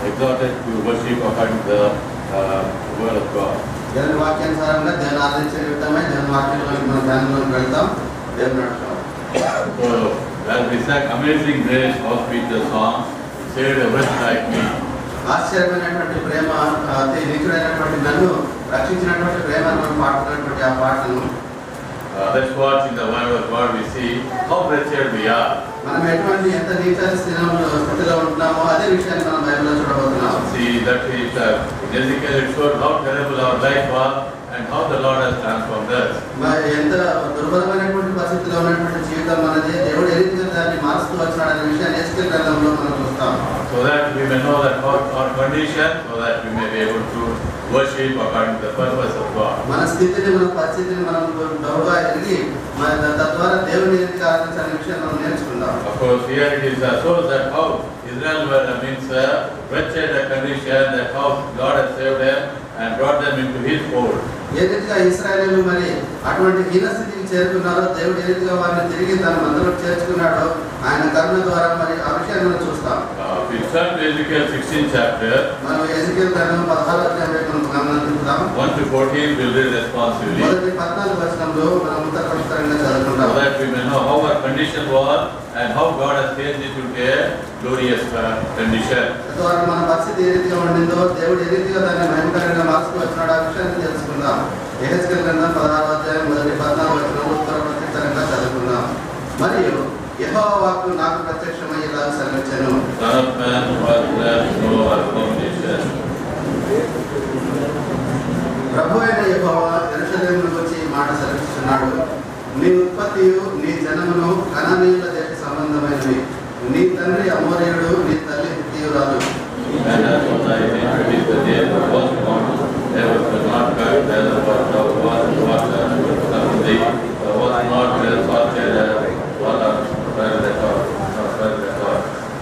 exhorted to worship according to the word of God. దేవుని వాక్యానుసారంగా దేవుని ఆరాధించే విధంగా దేవుని వాక్యంలోకి మన ధ్యానంలోకి వెళ్తాం. దేవుని నడుస్తాం. So as we sang Amazing Grace, how sweet the song, saved a wretch like me. ఆశ్చర్యమైనటువంటి ప్రేమ, అతి నిత్యుడైనటువంటి నన్ను రక్షించినటువంటి ప్రేమను మనం పాడుతున్నటువంటి ఆ పాటను That's what in the word of God we see how wretched we are. మనం ఎటువంటి ఎంత నీచ స్థితిలో ఉంటున్నామో అదే విషయాన్ని మనం బైబిల్లో చూడబోతున్నాం. See that is in Ezekiel it showed how terrible our life was and how the Lord has transformed us. ఎంత దుర్భరమైనటువంటి పరిస్థితిలో ఉన్నటువంటి జీవితం మనది, దేవుడు ఏ రీతిగా దాన్ని మారుస్తూ వచ్చినాడనే విషయాన్ని ఎస్కేల్ గ్రంథంలో మనం చూస్తాం. So that we may know that our condition, so that we may be able to worship according to the purpose of God. మన స్థితిని, మన పరిస్థితిని మనం బహుగా ఎరిగి తద్వారా దేవుని ఏ రీతిగా ఆరాధించాలనే విషయాన్ని మనం నేర్చుకుందాం. Of course, here it is shows that how Israel means wretched condition, that how God has saved them and brought them into His fold. ఏ రీతిగా ఇశ్రాయేలీయులు మరి అటువంటి హీన స్థితికి చేరుకున్నారో, దేవుడు ఏ రీతిగా వారిని తిరిగి తన మందలోకి చేర్చుకున్నాడో ఆయన కరుణ ద్వారా మరి ఆ విషయాన్ని మనం చూస్తాం. We turn to Ezekiel 16 chapter. మనం ఎజెకియెల్ గ్రంథం 16వ అధ్యాయం మనం గమనిద్దాం. 1 to 14 we'll read responsively. మొదటి 14వ వచనంలో మనం ఉత్తరపక్షంగా చదువుకుంటాం. So that we may know how our condition was and how God has changed it to a glorious condition. తద్వారా మన పరిస్థితి ఏ రీతిగా ఉండిందో, దేవుడు ఏ రీతిగా దాన్ని మహిమకరంగా మార్చుకు వచ్చినాడో ఆ విషయాన్ని తెలుసుకుందాం. ఎహెజ్కేల్ గ్రంథం 16వ అధ్యాయం మొదటి 14వ వచనం ఉత్తరపక్షంగా చదువుకుందాం. మరియు యెహోవా వాక్కు నాకు ప్రత్యక్షమై ఇలా సెలవిచ్చెను. Son of man, what there no abomination. ప్రభు అయిన యెహోవా యెరూషలేమును వచ్చి ఈ మాట సెలవిస్తున్నాడు. నీ ఉత్పత్తియు నీ జనమును కనానీయుల దేశ సంబంధమైనవి. నీ తండ్రి అమోరీయుడు, నీ తల్లి హిత్తీయురాలు. And as was I introduced the day that was born, there was not God, there was what thou was water, there was not salted water,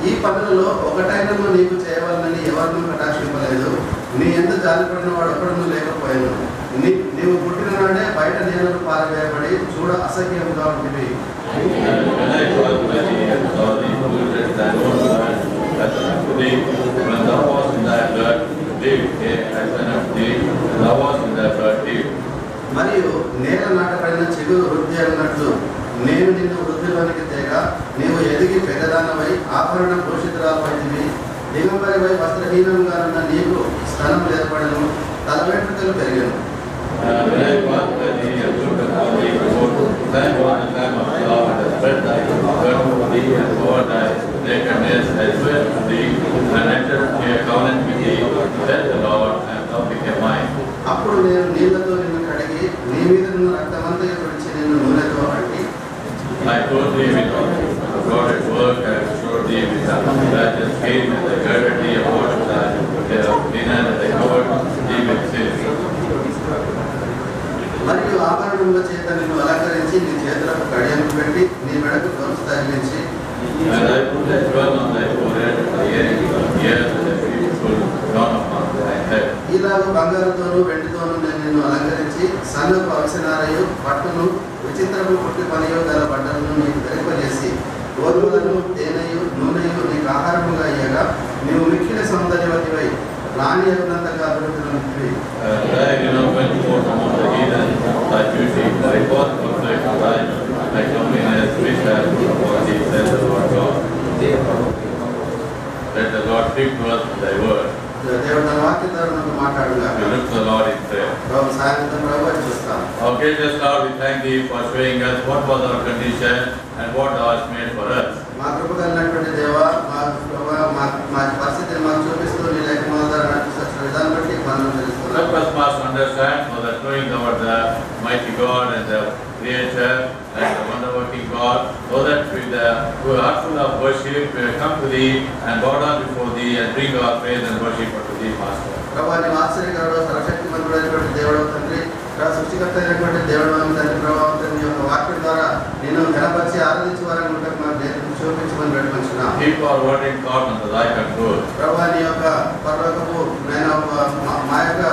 ఈ పనులలో ఒకటైనను నీకు చేయవలనని ఎవరినూ కటాక్షింపలేదు. నీ ఎంత జాలిపడిన వాడు ఒకడును లేకపోయాను. నీవు పుట్టిన నాడే బయట నీళ్లను పారవేయబడి చూడ అసహ్యంగా ఉంటుంది. మరియు నేల నాటబడిన చిగురు వృద్ధి అయినట్లు నేను నిన్ను వృద్ధిలోనికి తేగా నీవు ఎదిగి పెద్దదానమై ఆభరణ పోషితురాలైతివి. దిగంబరిపై వస్త్రహీనంగా ఉన్న నీకు స్థలం ఏర్పడను, తల వెంట్రుకలు పెరిగాను. అప్పుడు నేను నీళ్లతో నిన్ను కడిగి నీ మీద నున్న రక్తమంతా విడిచి నిన్ను నూనెతో అంటి I told thee with God at work, I showed thee with that is came and I girded thee about the linen and I covered thee with silk. మరియు ఆభరణముల చేత నిన్ను అలంకరించి నీ చేతులకు కడియలు పెట్టి నీ మెడకు గొలుసు తగిలించి And I put a jewel on thy forehead and the earrings on the ears and a beautiful crown upon thy head. ఇలాగ బంగారుతోనూ వెండితోనూ నేను నిన్ను అలంకరించి సన్నపు అవిసెనారయు పట్టును విచిత్రము పుట్టి పనియో గల బట్టలను నీకు ధరింపజేసి గోధుమలను తేనెయు నూనెయు నీకు ఆహారముగా అయ్యగా నీవు మిక్కిలి సౌందర్యవతివై రాణి అయినంతగా అభివృద్ధి నొందివి. Thy beauty, thy God perfect life, thy comeliness which I put upon thee, says the Lord God. Let the Lord speak to us with thy word. దేవుడు తన వాక్యం ద్వారా మనకు మాట్లాడుగా. We look to the Lord in prayer. ప్రభు సాయంత్రం ప్రభు చూస్తాం. Our gracious Lord, we thank thee for showing us what was our condition and what thou hast made for us. మా కృప కలిగినటువంటి దేవా, మా పరిస్థితిని మాకు చూపిస్తూ నీ లేఖనాల ద్వారా నడిపిస్తున్న విధానం బట్టి మనం తెలుస్తున్నాం. Help us to understand so that knowing thou art the mighty God and the Creator and the wonder-working God, so that with the heart full of worship we will come to thee and bow down before thee and bring our praise and worship unto thee, Master. ప్రభు నీ ఆశ్చర్యకరుడు, సర్వశక్తిమంతుడైనటువంటి దేవుడు తండ్రి, సృష్టికర్త అయినటువంటి దేవుడు తండ్రి ప్రభావం తండ్రి యొక్క వాక్యం ద్వారా నేను ఘనపరిచి ఆరాధించే వారిని ఉంటాకు మాకు చూపించమని వేడుకొంచున్నాం. Keep our word in God under thy control. ప్రభు నీ యొక్క పరలోకపు నేను మా యొక్క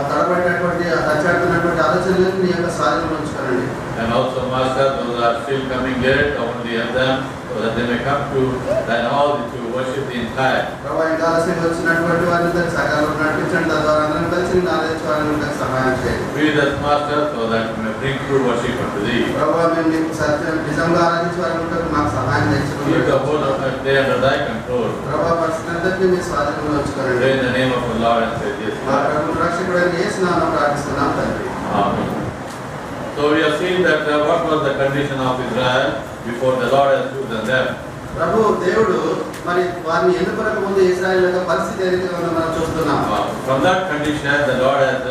తడబడినటువంటి తచ్చాడుతున్నటువంటి ఆలోచనలను నీ యొక్క సాధనలో ఉంచుకోనండి. And also, Master, those are still coming late, only help them so that they may come to thine house to worship thee in time. ప్రభు ఇంకా ఆలస్యంగా వచ్చినటువంటి వారిని సకాలంలో నడిపించండి, తద్వారా అందరం కలిసి నిన్ను ఆరాధించడానికి సహాయం చేయండి. Be with us, Master, so that we may bring true worship unto thee. ప్రభు మేము నీకు సత్యం నిజంగా ఆరాధించడానికి మాకు సహాయం Keep చేయండి. the whole of that day under thy control. ప్రభు పరిస్థితులందరినీ మీ స్వాధీనంలో ఉంచుకోండి. In the name of the Lord and Savior Jesus మా Christ. ప్రభు రక్షకుడైన యేసు నామమున ప్రార్థిస్తున్నాం తండ్రి. Amen. So we have seen that what was the condition of Israel before the Lord has chosen them. ప్రభు దేవుడు మరి వారిని ఎన్నుకొనక ముందు ఇశ్రాయేలు యొక్క పరిస్థితి ఏదైతే ఉందో మనం చూస్తున్నాం. From that condition, the Lord has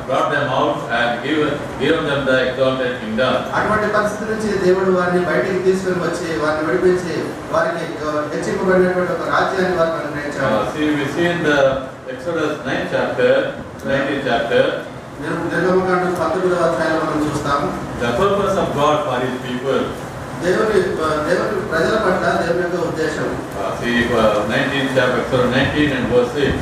brought them out and given them the exalted kingdom. అటువంటి పరిస్థితి నుంచి దేవుడు వారిని బయటికి తీసుకొని వచ్చి వారిని విడిపించి వారికి హెచ్చింపబడినటువంటి ఒక రాజ్యాన్ని వారికి అనుగ్రహించాడు. We see in the Exodus 19th chapter, నిర్గమకాండం 19వ అధ్యాయంలో మనం చూస్తాం. the purpose of God for His people. దేవుని ప్రజల పట్ల దేవుని యొక్క ఉద్దేశం. See 19th chapter, Exodus 19 and verse 6.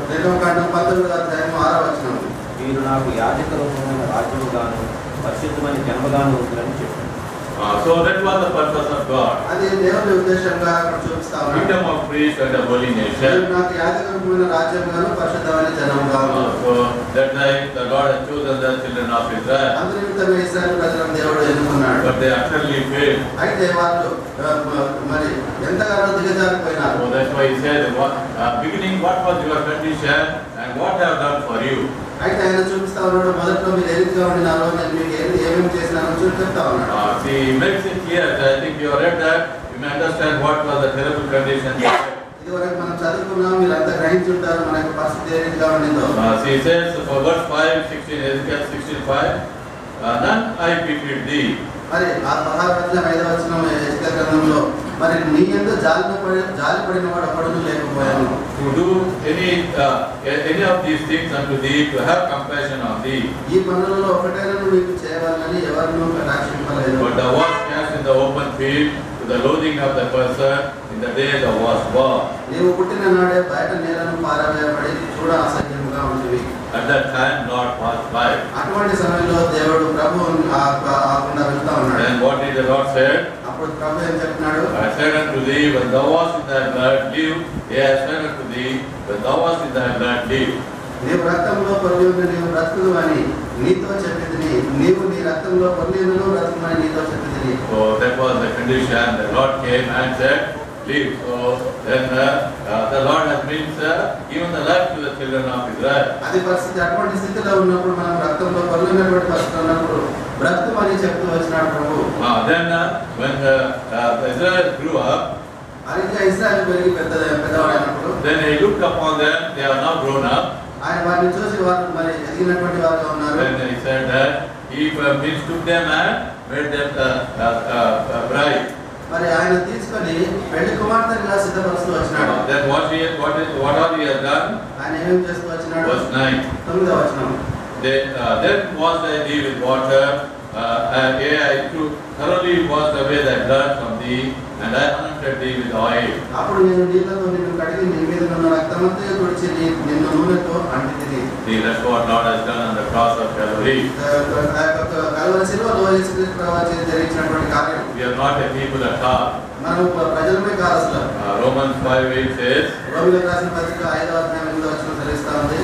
నిర్గమకాండం 19వ అధ్యాయం 6వ వచనం. మీరు నాకు యాజకమైన రాజ్యముగాను పరిశుద్ధమైన జన్మగాను ఉందని చెప్పారు. So that was the purpose of God. అది దేవుని ఉద్దేశంగా అక్కడ చూపిస్తా ఉన్నాడు. Kingdom of priests and a holy nation. నాకు యాజకమైన రాజ్యంగాను పరిశుద్ధమైన జనముగాను. So that night the Lord had chosen the children of Israel. అందునిమిత్తమే ఇశ్రాయేలు ప్రజలను దేవుడు ఎన్నుకున్నాడు. But they utterly failed. అయితే వాళ్ళు మరి ఎంతగానో దిగజారిపోయినారు. So that's why He said, beginning, what was your condition and what I have done for you. అయితే ఆయన చూపిస్తా ఉన్నాడు, మొదట్లో మీరు ఏ రీతిగా ఉండినారో నేను మీకు ఏమేమి చేసినానో చెప్తా ఉన్నాడు. See, He makes it clear. I think you have read that. You may understand what was the terrible condition. ఇదివరకు మనం చదువుకున్నాం, మీరు అంతా గ్రహించుంటారు మన యొక్క పరిస్థితి ఏ రీతిగా ఉండిందో. See, He says for verse 5, 16, Ezekiel 16:5, none I pitied thee. మరి ఆ 16వ అధ్యాయం 5వ వచనం ఎజ్కేలు గ్రంథంలో మరి నీ యందు జాలిపడిన వాడు ఒకడును లేకపోయాను. To do any of these things unto thee, to have compassion on thee. ఈ పనులలో ఒకటైనా నీకు చేయవాలని ఎవరినూ కటాక్షింపలేదు. But thou wast cast in the open field to the loathing of the person in the day thou wast born. నీవు పుట్టిన నాడే బయట నేలను పారవేయబడి చూడ అసహ్యముగా ఉంటుంది. At that time Lord passed by. అటువంటి సమయంలో దేవుడు ప్రభువు ఆకుండా వెళ్తా ఉన్నాడు. Then what did the Lord say? అప్పుడు ప్రభు ఏం చెప్తున్నాడు? I said unto thee, when thou wast in thy blood, live. Yea, I said unto thee, when thou wast in thy blood, live. నీవు రక్తంలో పొర్లి ఉండి నీవు బ్రతుకుదు అని నీతో చెప్పితిని. నీవు నీ రక్తంలో పొర్లి ఉండును బ్రతుకుమని నీతో చెప్పితిని. So that was the condition. The Lord came and said, live. So then the Lord has means given the life to the children of Israel. అది పరిస్థితి. అటువంటి స్థితిలో ఉన్నప్పుడు మనం రక్తంలో పొర్లినటువంటి పరిస్థితి ఉన్నప్పుడు బ్రతుకుమని చెప్తూ వచ్చినాడు ప్రభు. Then when Israel grew up, అయితే ఇశ్రాయేలు పెరిగి పెద్దవాడైనప్పుడు then He looked upon them. They are now grown up. ఆయన వారిని చూసి వారు మరి ఎదిగినటువంటి వారుగా ఉన్నారు. Then He said that He means took them and made them a bride. మరి ఆయన తీసుకొని పెళ్లి కుమార్తెగా సిద్ధపరుస్తూ వచ్చినాడు. Then what all He has done? ఆయన ఏమేం చేస్తూ వచ్చినాడు? Verse 9. 9వ వచనం. Then washed I thee with water, and yea, I thoroughly washed away thy blood from thee, and I anointed thee with oil. అప్పుడు నేను నీళ్లతో నిన్ను కడిగి నీ మీద ఉన్న రక్తమంతా తుడిచి నిన్ను నూనెతో అంటితిని. That's what Lord has done on the cross of Calvary. Calvary శిలువలో యేసుక్రీస్తు ప్రభువు జరిగించినటువంటి కార్యం. We are not a people at all. మనం ప్రజలమే కాదు అసలు. Romans 5:8 says, రోమీయులకు రాసిన పత్రిక 5వ అధ్యాయం 8వ వచనం తెలుస్తా ఉంది.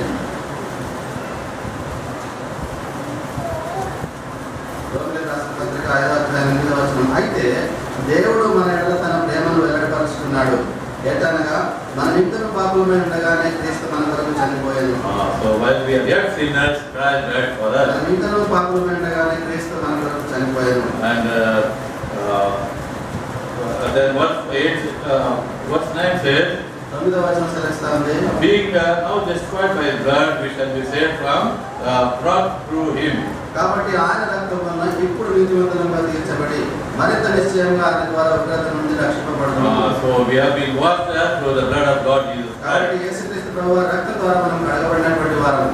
రోమీయులకు రాసిన పత్రిక 5వ అధ్యాయం 8వ వచనం. అయితే దేవుడు మన ఎడల తన ప్రేమను వెల్లడిపరుచుకున్నాడు. ఎట్లనగా మనం ఇద్దరు పాపులమై ఉండగానే క్రీస్తు మన కొరకు చనిపోయాడు. so while we are yet sinners, Christ died for us. మనం ఇద్దరు పాపులమై ఉండగానే క్రీస్తు మన కొరకు చనిపోయాడు. And then verse 9 says, 9వ వచనం సెలవిస్తా ఉంది. being now justified by His blood, we shall be saved from wrath through Him. కాబట్టి ఆయన రక్తం వలన ఇప్పుడు నీతిమంతులుగా తీర్చబడి మరింత నిశ్చయంగా ఆయన ద్వారా ఉగ్రత నుండి రక్షింపబడుతున్నాము. So we have been washed through the blood of God Jesus కాబట్టి Christ. యేసుక్రీస్తు ప్రభువు రక్తం ద్వారా మనం కడగబడినటువంటి వారం.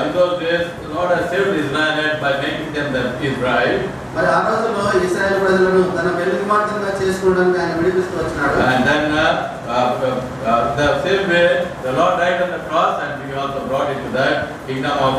In those days, the Lord has saved Israel by making them His bride. మరి ఆ రోజుల్లో ఇశ్రాయేలు ప్రజలను తన పెళ్లి కుమార్తెగా చేసుకోవడానికి ఆయన విడిపిస్తూ వచ్చినాడు. And then the same way, the Lord died on the cross and we also brought into that kingdom of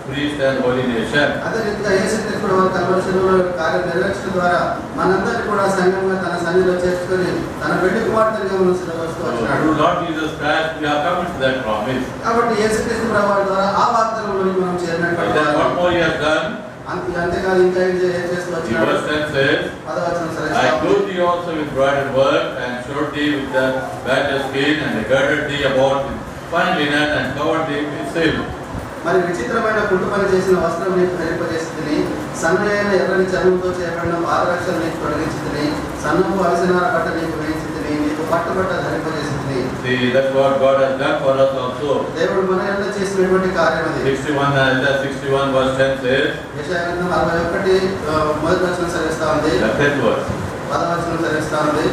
priest and holy nation. అదే రీతిగా యేసుక్రీస్తు వారి కల్వరి శిలువలో కార్యం నెరవేర్చడం ద్వారా మనందరినీ కూడా సంఘంగా తన సన్నిధిలో చేర్చుకొని తన పెళ్లి కుమార్తెగా మనం సిద్ధపరుస్తూ వచ్చినాడు. Through Lord Jesus Christ we are coming to that promise. కాబట్టి యేసుక్రీస్తు ప్రభువు ద్వారా ఆ వాగ్దానంలోకి మనం చేరినట్టు. Then what more he has done? అంతేకాదు ఇంకా ఏం చేస్తూ వచ్చినాడు? Verse 10 says, I clothed thee also with broidered work and showed thee with the badger skin and girded thee about with fine linen and covered thee with silk. మరి విచిత్రమైన కుట్టు పని చేసిన వస్త్రం నీకు ధరింపజేసి సన్నయైన ఎర్రని చర్మంతో చేయబడిన పాదరక్షణ నీకు తొలగించి సన్నపు అవిసనార బట్ట నీకు వేయించి నీకు పట్టుబట్ట ధరింపజేసి. See, that's what God has done for us also. దేవుడు మన యందు చేసినటువంటి కార్యం అది. 61 verse 10 says, యెషయా గ్రంథం 61 మొదటి వచనం సెలవిస్తా ఉంది. the 10th verse. 10వ వచనం సెలవిస్తా ఉంది.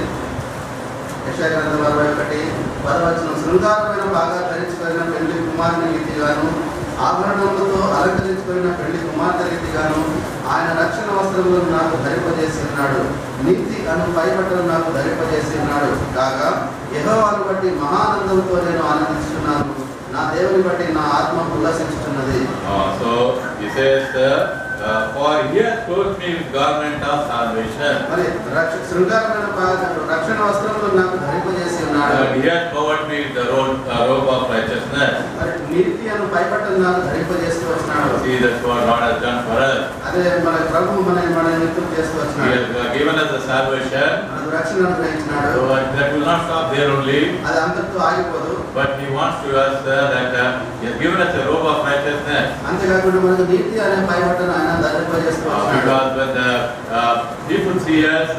యెషయా గ్రంథం 61 10వ వచనం శృంగారమైన బాగా ధరించుకున్న పెళ్లి కుమారుని రీతిగాను ఆభరణములతో అలంకరించుకున్న పెళ్లి కుమార్తె రీతిగాను ఆయన రక్షణ వస్త్రములను నాకు ధరింపజేసి ఉన్నాడు. నీతి అను పైబట్టలు నాకు ధరింపజేసి ఉన్నాడు కాగా యెహోవాను బట్టి మహానందంతో నేను ఆనందిస్తున్నాను. నా దేవుని బట్టి నా ఆత్మ ఉల్లాసించుతున్నది. So he says, for he has clothed me with garment of salvation. మరి శృంగారమైన రక్షణ వస్త్రములు నాకు ధరింపజేసి ఉన్నాడు. He has covered me with the robe of righteousness. మరి నీతి అను పైబట్టలు నాకు ధరింపజేసి వచ్చినాడు. See, that's what God has done for us. అదే మన ప్రభువు మన నిత్యం చేస్తూ వచ్చినాడు. He has given us the salvation. మనకు రక్షణ అనుగ్రహించినాడు. So that will not stop there only. అది అంతటితో ఆగిపోదు. But he wants to us that he has given us a robe of righteousness. అంతేకాకుండా మనకు నీతి అనే పైబట్టను ఆయన ధరింపజేస్తూ వచ్చినాడు. Because when the people see us,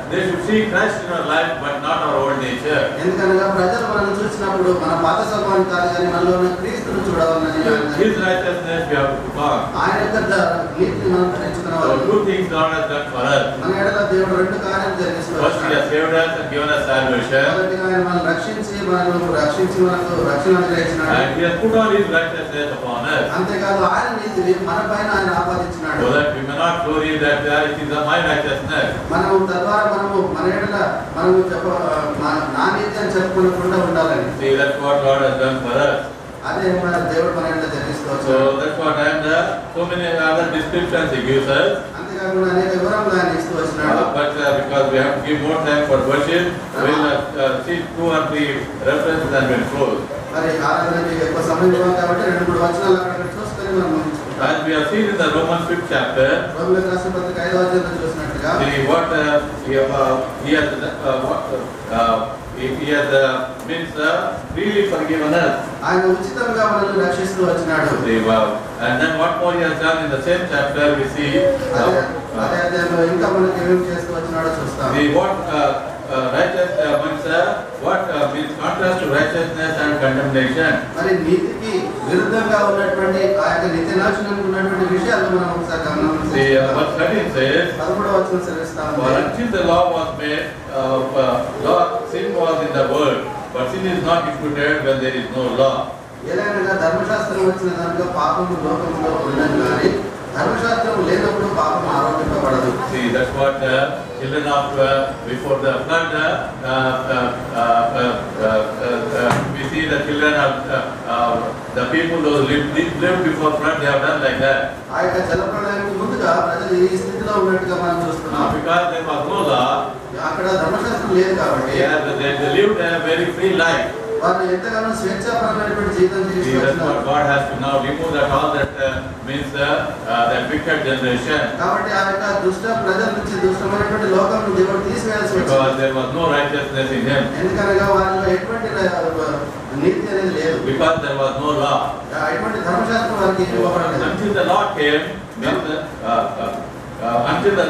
they should see Christ in our life, but not our old nature. ఎందుకనగా ప్రజలు మనల్ని చూసినప్పుడు మన పాత స్వభావం కాదు కానీ మనలో ఉన్న క్రీస్తును చూడాలని. His righteousness we have to put on. ఆయన యొక్క నీతిని మనం ధరించుకున్నాం. So two things God has done for us. మన ఎడల దేవుడు రెండు కార్యాలు జరిగిస్తూ First, he has saved us and given us salvation. మొదటిగా ఆయన మనల్ని రక్షించి మనకు రక్షణ అనుగ్రహించినాడు. And he has put on his righteousness upon us. అంతేకాదు ఆయన నీతిని మన పైన ఆయన ఆపాదించినాడు. So that we may not glory that it is my righteousness. మనము తద్వారా మనము మన ఎడల మనము నా నీతి అని చెప్పుకోకుండా ఉండాలని. See, that's what God has done for us. అదే మన దేవుడు మన ఎడల జరిగిస్తూ So that's what and so many other descriptions he gives us. అంతేకాకుండా అనేక వివరములు ఆయన ఇస్తూ వచ్చినాడు. But because we have to give more time for worship, we'll see 2 or 3 references and we'll close. మరి ఆరాధనకి ఎక్కువ సమయం ఇవ్వాలి కాబట్టి 2-3 వచనాలు అక్కడ చూసుకొని మనం ముగించుకుంటాం. As we have seen in the Romans 5th chapter, రోమీయులకు రాసిన పత్రిక 5వ అధ్యాయంలో చూసినట్టుగా what he has means freely forgiven us. ఆయన ఉచితంగా మనల్ని రక్షిస్తూ వచ్చినాడు. And then what more he has done in the same chapter we see అదే అధ్యాయంలో ఇంకా మనకి ఏమేం చేస్తూ వచ్చినాడో చూస్తాం. what righteous means what means contrast to righteousness and condemnation. మరి నీతికి విరుద్ధంగా ఉన్నటువంటి ఆ యొక్క నిత్యనాశనం ఉన్నటువంటి విషయాలు మనం ఒకసారి గమనించాలి. Verse 13 says, 13వ వచనం సెలవిస్తాం. for until the law was made, sin was in the world, but sin is not imputed when there is no law. ఏలైనగా ధర్మశాస్త్రం వచ్చిన దానిలో పాపము లోకంలో ఉండదు కానీ ధర్మశాస్త్రం లేనప్పుడు పాపం ఆరోపింపబడదు. See, that's what children of before the flood we see the children of the people those lived before flood, they have done like that. ఆ యొక్క జలప్రళయానికి ముందుగా ప్రజలు ఈ స్థితిలో ఉన్నట్టుగా మనం చూస్తున్నాం. Because there was no law, అక్కడ ధర్మశాస్త్రం లేదు కాబట్టి they lived a very free life. వారు ఎంతగానో స్వేచ్ఛాపరమైనటువంటి జీవితం See, that's జీవిస్తున్నారు. what God has to now remove that all that means that wicked generation. కాబట్టి ఆ యొక్క దుష్ట ప్రజల నుంచి దుష్టమైనటువంటి లోకం దేవుడు తీసివేయాల్సి వచ్చింది. Because there was no righteousness in him. ఎందుకనగా వారిలో ఎటువంటి నీతి అనేది లేదు. Because there was no law. ఎటువంటి ధర్మశాస్త్రం వారికి ఇవ్వబడలేదు. Until the law came, means until the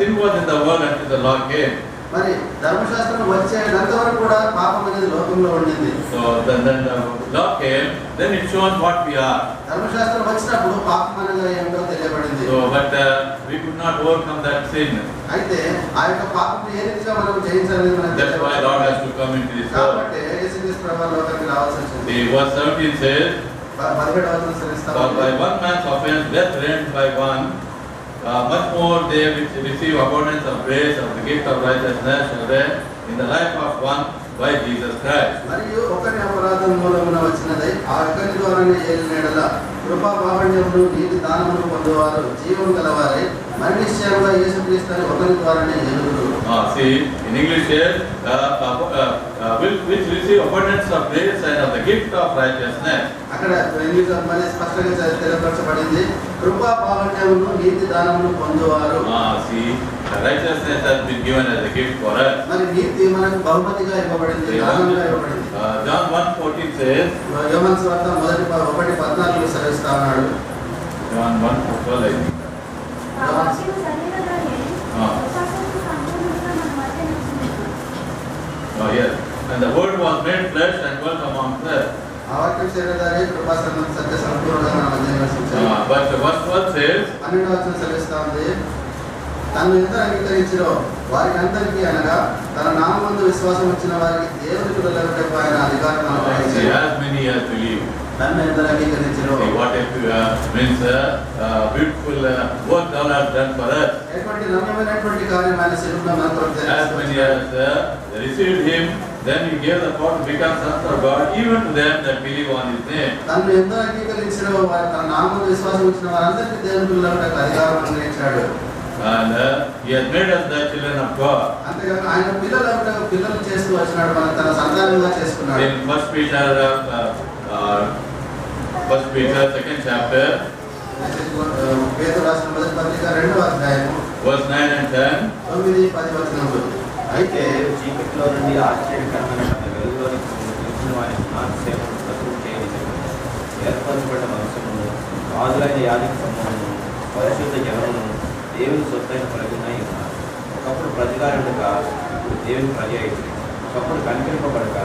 sin was in the world, until the law came. మరి ధర్మశాస్త్రం వచ్చేంత వరకు కూడా పాపం అనేది లోకంలో ఉండింది. So then the law came, then it shows what we are. ధర్మశాస్త్రం వచ్చినప్పుడు పాపం అనగా ఏమిటో తెలియబడింది. So but we could not overcome that sin. అయితే ఆ యొక్క పాపం ఏ రీతిగా మనం జయించాలని మనకు That's why Lord has to come into this world. కాబట్టి యేసుక్రీస్తు ప్రభువు లోకానికి రావాల్సి వచ్చింది. The verse 17 says, 17వ వచనం సెలవిస్తాం. for by one man's offense death reigned by one, much more they which receive abundance of grace of the gift of righteousness shall reign in the life of one by Jesus Christ. మరియు ఒకరి అపరాధం మూలమున వచ్చినదై ఆ ఒకరి ద్వారానే ఏలిన యెడల కృపా కారుణ్యమును నీతి దానమును పొందువారు జీవము గలవారై మరి నిశ్చయముగా యేసుక్రీస్తు ఒకరి ద్వారానే ఏలుదురు. See, in English here, which receive abundance of grace and of the gift of righteousness. అక్కడ ఇంగ్లీష్ మరి స్పష్టంగా తెలియపరచబడింది కృపా కారుణ్యమును నీతి దానమును పొందువారు. See, the righteousness has been given as a gift for us. మరి నీతి మనకు బహుమతిగా ఇవ్వబడింది, దానంగా ఇవ్వబడింది. John 1:14 says, యోహాను సువార్త 1:14 సెలవిస్తా ఉన్నాడు. John 1:12 I think. Yes. And the word was made flesh and dwelt amongst us. ఆ వాక్యం శరీరధారి కృపా సత్య సంపూర్ణంగా మన మధ్య నివసించాడు. But verse 12 says, 12వ వచనం సెలవిస్తా ఉంది, తను ఎంత అంగీకరించిరో వారికి అందరికీ అనగా తన నామమందు విశ్వాసం వచ్చిన వారికి దేవుని పిల్లలకు ఆయన అధికారం అనుగ్రహించాడు. as many as believe. తను ఎంత అంగీకరించిరో What it means, beautiful work thou hast done for us. ఎటువంటి నమ్మకమైనటువంటి కార్యం ఆయన శరీరంలో మనకు As many as received him, then he gave the power to become sons of God, even to them that believe on his name. తను ఎంత అంగీకరించిరో వారి తన నామమందు విశ్వాసం వచ్చిన వారందరికీ దేవుని పిల్లలకు అధికారం అనుగ్రహించాడు. And he has made us the children of God. అంతేకాక ఆయన పిల్లలు చేస్తూ వచ్చినాడు, మనం తన సంతానంగా చేసుకున్నాడు. In 1 Peter 2nd chapter, పేతురు రాసిన మొదటి పత్రిక 2వ అధ్యాయము verse 9 and 10. 9-10 వచనములు. అయితే చీకటిలో నుండి ఆశ్చర్యకరమైన తన వెలుగులోనికి పిలిచిన వారి సేవను ప్రతిష్ఠ చేయనివ్వండి. ఏర్పరచబడ్డ వంశమును, రాజులైన యాజక సమూహమును, పరిశుద్ధ జనమును, దేవుని సొత్తైన ప్రజలై ఉన్నారు. ఒకప్పుడు ప్రజలారుడుగా ఇప్పుడు దేవుని ప్రజ అయితే, ఒకప్పుడు కనికరింపబడక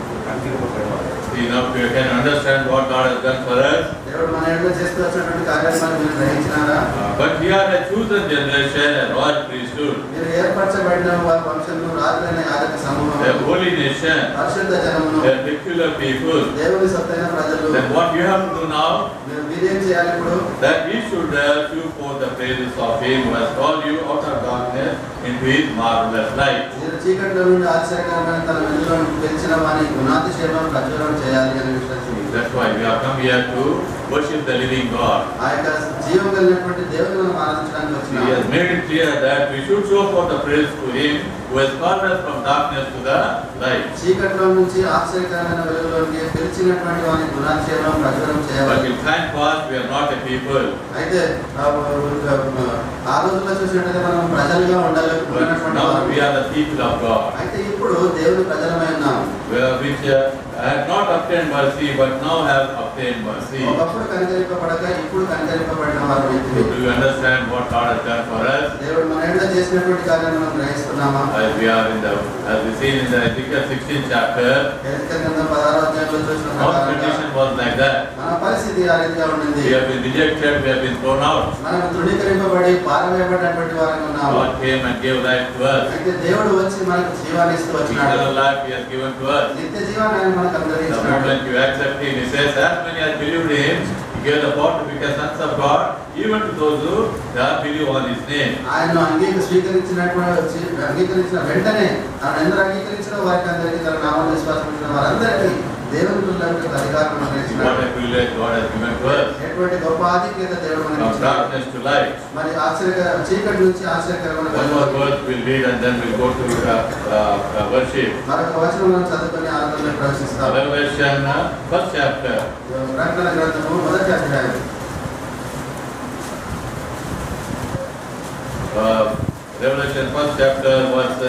ఇప్పుడు కనికరింపబడేవారు. Now you can understand what God has done for us. దేవుడు మన ఎడల చేస్తూ వచ్చినటువంటి కార్యాలు మీరు గ్రహించినారా? But we are a chosen generation, a royal priesthood, మీరు ఏర్పరచబడిన వారి వంశము, రాజులైన యాజక సమూహము, a holy nation, పరిశుద్ధ జనమును, a peculiar people. దేవుని సొత్తైన ప్రజలు. Then what you have to do now? మీరేం చేయాలి ఇప్పుడు? That we should show forth the praises of Him who has called you out of darkness into His marvelous light. మీరు చీకటిలో నుండి ఆశ్చర్యకరమైన తన వెలుగులోకి పిలిచిన వారి గుణాతిశయములను ప్రచురణ చేయాలి అనే విషయం. That's why we have come here to worship the living God. ఆ యొక్క జీవం కలిగినటువంటి దేవుని మనం ఆరాధించడానికి He వచ్చినాము. has made it clear that we should show forth the praise to Him who has called us from darkness to the light. చీకటిలో నుంచి ఆశ్చర్యకరమైన వెలుగులోకి పిలిచినటువంటి వారి గుణాతిశయములను ప్రచురణ But చేయాలి. in time past we are not a people. అయితే ఆ రోజుల్లో చూసినట్లయితే మనం ప్రజలుగా But ఉండాలనుకున్నటువంటి now వారు. we are the people of God. అయితే ఇప్పుడు దేవుని ప్రజలమై ఉన్నాము. Which had not obtained mercy but now have obtained mercy. ఒకప్పుడు కనికరింపబడక ఇప్పుడు కనికరింపబడిన వారు వ్యక్తులు. Do you understand what God has done for us? దేవుడు మన ఎడల చేసినటువంటి కార్యాలను మనం గ్రహిస్తున్నామా? As we seen in the Ezekiel 16th chapter, Erikala గ్రంథం 16వ అధ్యాయంలో చూసిన our ప్రకారంగా condition was like that. మన పరిస్థితి ఆ రీతిగా ఉండింది. We have been rejected, we have been thrown out. మనం తృణీకరింపబడి పారవేయబడినటువంటి వారంగా ఉన్నాము. God came and gave life to us. అయితే దేవుడు వచ్చి మనకు జీవాన్ని ఇస్తూ వచ్చినాడు. Eternal life He has given to us. నిత్య జీవాన్ని ఆయన మనకు The అనుగ్రహించినాడు. moment you accept Him, He says, as many as believed Him, He gave the power to become sons of God, even to those who believe on His name. ఆయన అంగీకరించిన వెంటనే ఆయన ఎందరు అంగీకరించిన వారికి అందరికీ తన నామం విశ్వాసం ఉంచిన వారందరికీ దేవుని పిల్లలకు అధికారం What అనుగ్రహించినాడు. a privilege God has given to us. ఎటువంటి గొప్ప ఆధిక్యత దేవుడు మనకి From ఇచ్చినాడు. darkness to light. మరి చీకటి నుంచి ఆశ్చర్యకరమైన One more వెలుగులోకి. verse we'll read and then we'll go to worship. మరొక వచనం మనం చదువుకొని ఆరాధనలో ప్రవేశిస్తాం. Revelation 1st chapter. ప్రకటన గ్రంథము 1వ అధ్యాయం. Revelation 1st chapter verse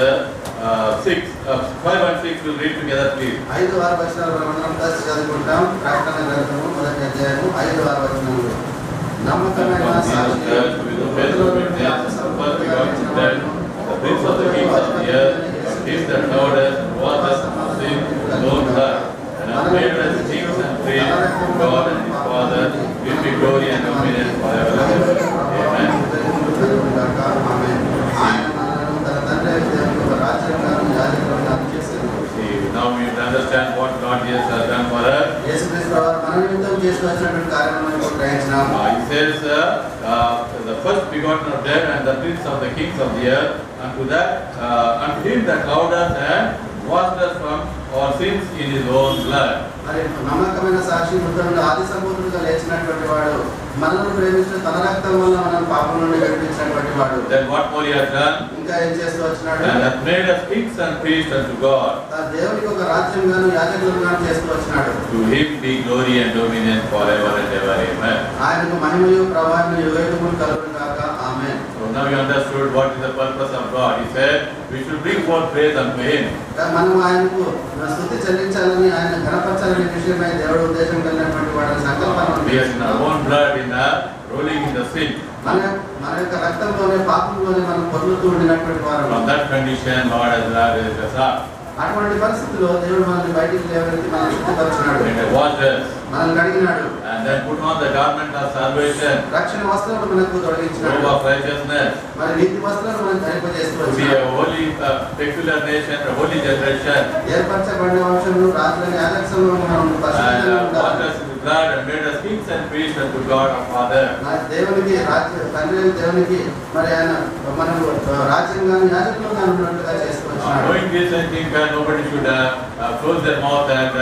5 and 6 we'll read together please. 5-6 వచనాలు మనం కలిసి చదువుకుంటాం. ప్రకటన గ్రంథము 1వ అధ్యాయము 5-6 వచనములు. నమ్మకమైన సాక్షి, మృతుల నుండి ఆత్మసంపూర్తిగా వచ్చిన వాడు, The prince of the kings of the earth, he that loved us and was us sin, known blood, and has made us kings and priests to God and His Father, will be glory and dominion forever and ever. Amen. ఆయన మనలను తన తండ్రి అయిన దేవుని యొక్క రాజ్యంగాను యాజకులుగా చేశాడు. See, now we understand what God has done for us. యేసుక్రీస్తు వారు మన నిమిత్తం చేసి వచ్చినటువంటి కార్యములను మనం గ్రహించినాం. He says, the first begotten of dead and the prince of the kings of the earth, unto him that loved us and washed us from our sins in his own blood. మరి నమ్మకమైన సాక్షి మృతుడు ఆది సంబూతుడుగా లేచినటువంటి వాడు మనల్ని ప్రేమించిన తన రక్తం వల్ల మనం పాపం నుండి విడిపించినటువంటి వాడు. Then what more he has done? ఇంకా ఏం చేస్తూ వచ్చినాడు? And hath made us kings and priests unto God. తన దేవునికి ఒక రాజ్యంగాను యాజకులుగాను చేస్తూ వచ్చినాడు. To him be glory and dominion forever and ever. Amen. ఆయనకు మహిమయు ప్రభావము యుగయుగములు కలుగును గాక. ఆమేన్. So now you understood what is the purpose of God. He said we should bring forth praise unto him. మనం ఆయనకు స్తుతి చెల్లించాలని ఆయన ఘనపరచాలనే విషయమై దేవుడు ఉద్దేశం కలిగినటువంటి వాడి సంకల్పన ఉంది. We are in our own blood in the rolling in the sin. మన యొక్క రక్తంలోనే పాపంలోనే మనం పొర్లుతూ ఉండినటువంటి వారు. From that condition Lord has raised us up. అటువంటి పరిస్థితుల్లో దేవుడు మనల్ని బయటికి లేవనెత్తి మనల్ని శుద్ధిపరిచినాడు. And he washed us. మనల్ని కడిగినాడు. And then put on the garment of salvation. రక్షణ వస్త్రాలు మనకు తొడిగించినాడు. Robe of righteousness. మరి నీతి వస్త్రాలు మనకు ధరింపజేస్తూ To be వచ్చాడు. a holy peculiar nation, a holy generation. ఏర్పరచబడిన వంశంలో రాజులని ఆదర్శంలో మనం పరిశుద్ధంగా And washed ఉండాలి. us in the blood and made us kings and priests unto God our Father. దేవునికి తండ్రి అయిన దేవునికి మరి ఆయన మనం రాజ్యంగాను యాజకులుగా ఉన్నట్టుగా చేస్తూ వచ్చినాడు. Knowing this, I think nobody should close their mouth and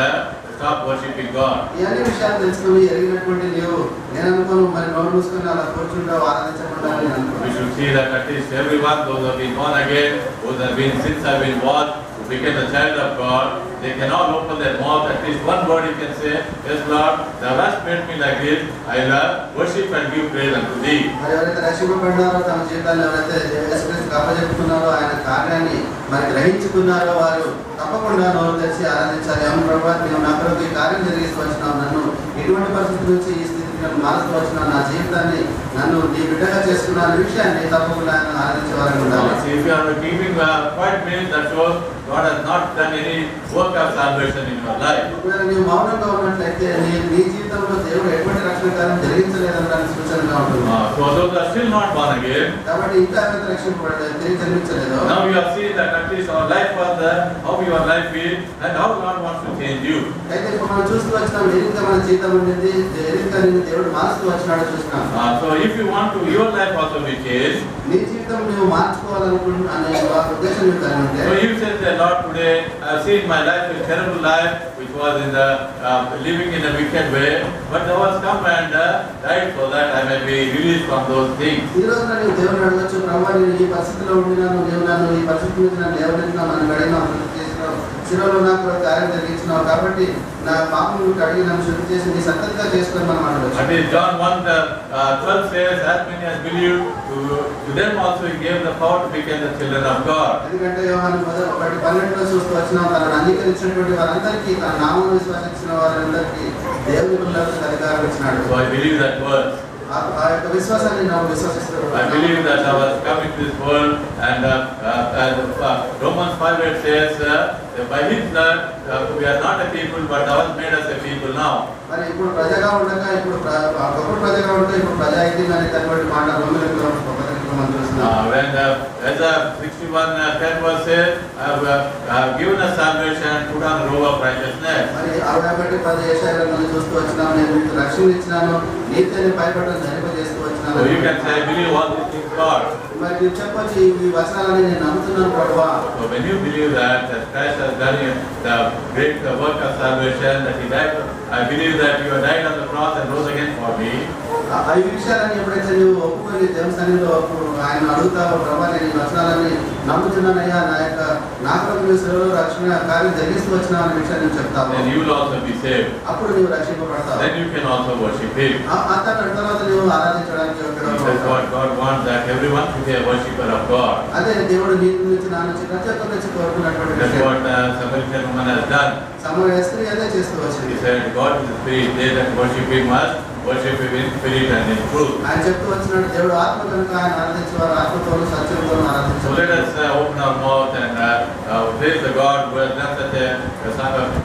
stop worshipping God. ఈ అన్ని విషయాలు తెలుసుకుని ఎరిగినటువంటి నీవు నేను అనుకోను మరి నోరు మూసుకొని అలా కూర్చుంటావు ఆరాధించకుండా అని నేను అనుకోను. We should see that at least everyone, those who have been born again, those who have been sins have been washed, who became a child of God, they can all open their mouth. At least one word you can say, yes Lord, thou hast made me like this. I will worship and give praise unto thee. మరి ఎవరైతే రక్షింపబడినారో తమ జీవితాన్ని ఎవరైతే యేసుక్రీస్తుకు అప్పజెప్పుకున్నారో ఆయన కార్యాన్ని మరి గ్రహించుకున్నారో వారు తప్పకుండా నోరు తెరిచి ఆరాధించాలి. అవును ప్రభువా, నీవు నా కొరకు ఈ కార్యం జరిగిస్తూ వచ్చినావు, నన్ను ఇటువంటి పరిస్థితి నుంచి ఈ స్థితికి నన్ను మారుస్తూ వచ్చినావు, నా జీవితాన్ని నన్ను నీ బిడ్డగా చేసుకున్న అనే విషయాన్ని తప్పకుండా ఆయన ఆరాధించే వారికి ఉండాలి. See, if you are keeping quiet means that shows God has not done any work of salvation in your life. ఒకవేళ నీవు మౌనంగా ఉన్నట్లయితే నీ జీవితంలో దేవుడు ఎటువంటి రక్షణ కార్యం జరిగించలేదనడానికి సూచనగా ఉంటుంది. So those are still not born again. కాబట్టి ఇంకా ఎవరైతే రక్షింపబడలేదు, తిరిగి జన్మించలేదు. Now you have seen that at least our life was there, how your life is, and how God wants to change you. అయితే ఇప్పుడు మనం చూస్తూ వచ్చినాం ఎరిక మన జీవితం ఉండింది, ఎరిక నిన్ను దేవుడు మారుస్తూ వచ్చినాడు చూసినాం. So if you want to your life also be changed, నీ జీవితం నువ్వు మార్చుకోవాలనుకుంటున్నా అనే ఉద్దేశం నీకు కలిగి ఉంటే, so you say that Lord, today I have seen my life is terrible life, which was in the living in a wicked way, but thou hast come and died so that I may be released from those things. ఈ రోజు నేను దేవుని అడగచ్చు, ప్రభువా నేను ఈ పరిస్థితిలో ఉండినాను, నీవు నన్ను ఈ పరిస్థితి నుంచి నన్ను లేవనెత్తినావు, నన్ను కడిగినావు, చేసినావు, శిరోలో నాకు కార్యం జరిగించినావు, కాబట్టి నా పాపం కడిగి నన్ను శుద్ధి చేసి నీ సత్తగా చేసుకొని మనం అడగచ్చు. That is John 1:12 says, as many as believe, to them also he gave the power to become the children of God. ఎందుకంటే యోహాను 1:12 చూస్తూ వచ్చినాం, తనను అంగీకరించినటువంటి వారందరికీ, తన నామమును విశ్వసించిన వారందరికీ దేవుని పిల్లలకు అధికారం ఇచ్చినాడు. So I believe that verse. ఆ యొక్క విశ్వాసాన్ని ನಾವು విశ్వసిస్తున్నాము. I believe that I was coming to this world and Romans 5:8 says by his blood we are not a people but thou hast made us a people now. మరి ఇప్పుడు ప్రజగా ఉండగా ఇప్పుడు ఒకప్పుడు ప్రజగా ఉంటే ఇప్పుడు ప్రజా అయితే అనే తగ్గట్టు మాట రోమిలకు పత్రికలో మనం చూస్తున్నాం. When Isaiah 61:10 verse says I have given us salvation, put on the robe of righteousness. మరి 61:10 యెషయా మనం చూస్తూ వచ్చినాం, నేను మీకు రక్షణ ఇచ్చినాను, నీతిని పైపట్టం ధరింపజేస్తూ వచ్చినాను. So you can say I believe all these things God. మరి మీరు చెప్పొచ్చు ఈ వచనాలని నేను నమ్ముతున్నాను ప్రభువా. So when you believe that Christ has done the great work of salvation, that he died, I believe that you have died on the cross and rose again for me. ఈ విషయాలని ఎప్పుడైతే నువ్వు ఒప్పుకొని దేవుని సన్నిధిలో ఆయన అడుగుతావో, ప్రభువా నేను ఈ వచనాలని నమ్ముతున్నానయ్యా, నా కొరకు నీ శిలువలో రక్షణ కార్యం జరిగిస్తూ వచ్చినావు అనే విషయాన్ని నువ్వు చెప్తావు, Then you will also be saved. అప్పుడు నువ్వు రక్షింపబడతావు. Then you can also worship him. ఆ తర్వాత నువ్వు ఆరాధించడానికి That's what God wants, that everyone should be a worshipper of God. అదే దేవుడు నీ నుంచి నా నుంచి ప్రతి ఒక్కరి నుంచి కోరుకున్నటువంటి That's విషయం. what Samaritan woman has done. సమరయ స్త్రీ అదే చేస్తూ He వచ్చింది. said, God is the spirit, they that worship him must worship him in spirit and in truth. ఆయన చెప్తూ వచ్చినాడు, దేవుడు ఆత్మ కనుక ఆయన ఆరాధించేవారు ఆత్మతోను సత్యంతోను So ఆరాధించారు. let us open our mouth and praise the God who has done such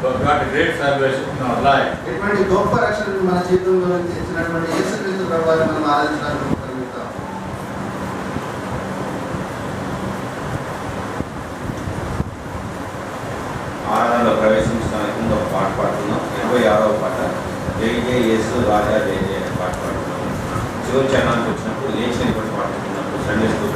got a great salvation in our life. ఇటువంటి గొప్ప రక్షణను మన జీవితంలో ఇచ్చినటువంటి యేసుక్రీస్తు ప్రభువుని మనం ఆరాధించడానికి కలుగుతాం. ఆరాధనలో ప్రవేశించడానికి ముందు ఒక పాట పాడుతున్నాం. 86వ పాట, జై జై యేసు రాజా జై జై అనే పాట పాడుతున్నాం. చివరి చరణానికి వచ్చినప్పుడు లేచిన పాడుతున్నప్పుడు సండే స్కూల్